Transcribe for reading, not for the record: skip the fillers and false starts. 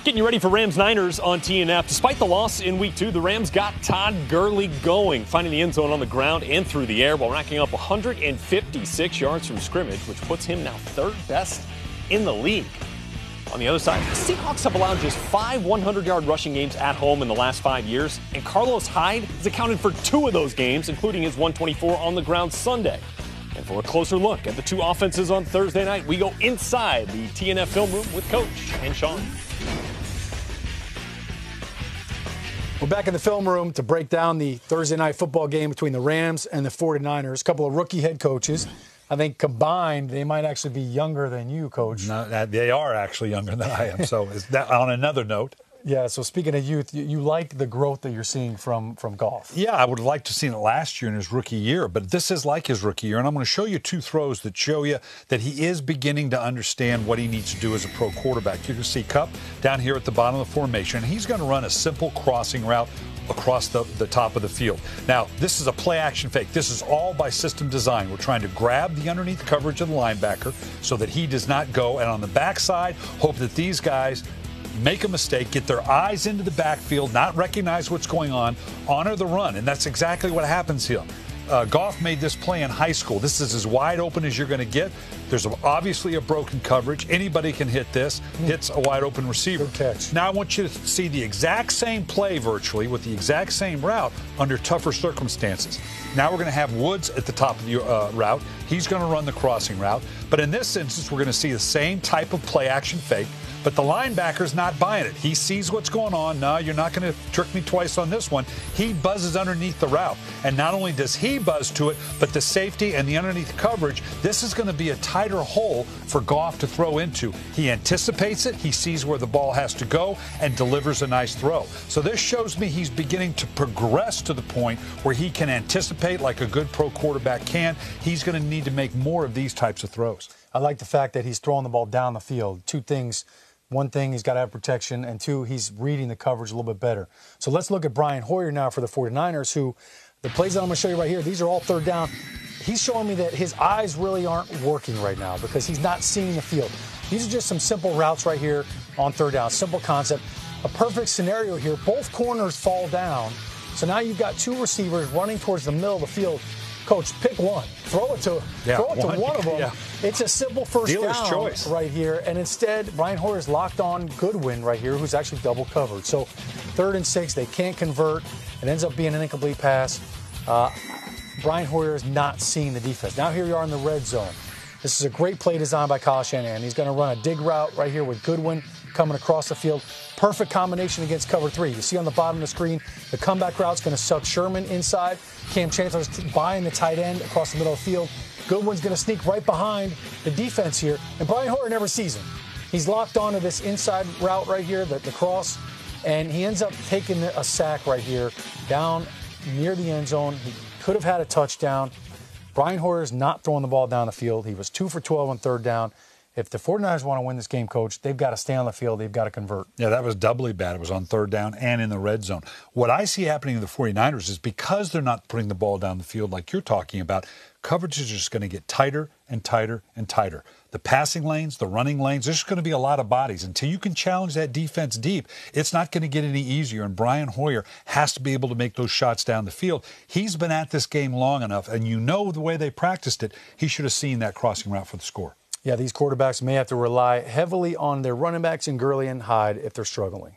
Getting you ready for Rams-Niners on TNF. Despite the loss in Week 2, the Rams got Todd Gurley going, finding the end zone on the ground and through the air while racking up 156 yards from scrimmage, which puts him now third best in the league. On the other side, the Seahawks have allowed just 5 100-yard rushing games at home in the last 5 years, and Carlos Hyde has accounted for 2 of those games, including his 124 on the ground Sunday. And for a closer look at the 2 offenses on Thursday night, we go inside the TNF film room with Coach and Sean. We're back in the film room to break down the Thursday night football game between the Rams and the 49ers. A couple of rookie head coaches. I think combined, they might actually be younger than you, Coach. No, they are actually younger than I am. So is that, on another note. Yeah, so speaking of youth, you like the growth that you're seeing from Goff. Yeah, I would have liked to have seen it last year in his rookie year, but this is like his rookie year, and I'm going to show you 2 throws that show you that he is beginning to understand what he needs to do as a pro quarterback. You can see Kupp down here at the bottom of the formation, and he's going to run a simple crossing route across the top of the field. Now, this is a play-action fake. This is all by system design. We're trying to grab the underneath coverage of the linebacker so that he does not go, and on the backside, hope that these guys make a mistake, get their eyes into the backfield, not recognize what's going on, honor the run, and that's exactly what happens here. Goff made this play in high school. This is as wide open as you're going to get. There's obviously a broken coverage. Anybody can hit this. Hits a wide open receiver. Good catch. Now I want you to see the exact same play virtually with the exact same route under tougher circumstances. Now we're going to have Woods at the top of the route. He's going to run the crossing route. But in this instance, we're going to see the same type of play action fake. But the linebacker's not buying it. He sees what's going on. No, you're not going to trick me twice on this one. He buzzes underneath the route. And not only does he buzz to it, but the safety and the underneath coverage, this is going to be a tighter hole for Goff to throw into. He anticipates it. He sees where the ball has to go and delivers a nice throw. So this shows me he's beginning to progress to the point where he can anticipate like a good pro quarterback can. He's going to need to make more of these types of throws. I like the fact that he's throwing the ball down the field. 2 things. One thing, he's got to have protection, and 2, he's reading the coverage a little bit better. So let's look at Brian Hoyer now for the 49ers, who the plays that I'm going to show you right here, these are all third down. He's showing me that his eyes really aren't working right now because he's not seeing the field. These are just some simple routes right here on third down, simple concept. A perfect scenario here, both corners fall down. So now you've got 2 receivers running towards the middle of the field. Coach, pick one. Throw it to one of them. Yeah. It's a simple first Dealer's down choice right here. And instead, Brian Hoyer's locked on Goodwin right here, who's actually double covered. So 3rd and 6, they can't convert. It ends up being an incomplete pass. Brian Hoyer is not seeing the defense. Now here you are in the red zone. This is a great play design by Kyle Shanahan. He's going to run a dig route right here with Goodwin coming across the field. Perfect combination against cover 3. You see on the bottom of the screen, the comeback route's going to suck Sherman inside. Cam Chancellor's buying the tight end across the middle of the field. Goodwin's going to sneak right behind the defense here, and Brian Hoyer never sees him. He's locked onto this inside route right here, the cross, and he ends up taking a sack right here down near the end zone. He could have had a touchdown. Brian Hoyer's not throwing the ball down the field. He was 2 for 12 on third down. If the 49ers want to win this game, Coach, they've got to stay on the field. They've got to convert. Yeah, that was doubly bad. It was on third down and in the red zone. What I see happening to the 49ers is because they're not putting the ball down the field like you're talking about, coverage is just going to get tighter and tighter and tighter. The passing lanes, the running lanes, there's going to be a lot of bodies. Until you can challenge that defense deep, it's not going to get any easier, and Brian Hoyer has to be able to make those shots down the field. He's been at this game long enough, and you know the way they practiced it, he should have seen that crossing route for the score. Yeah, these quarterbacks may have to rely heavily on their running backs in Gurley and Hyde if they're struggling.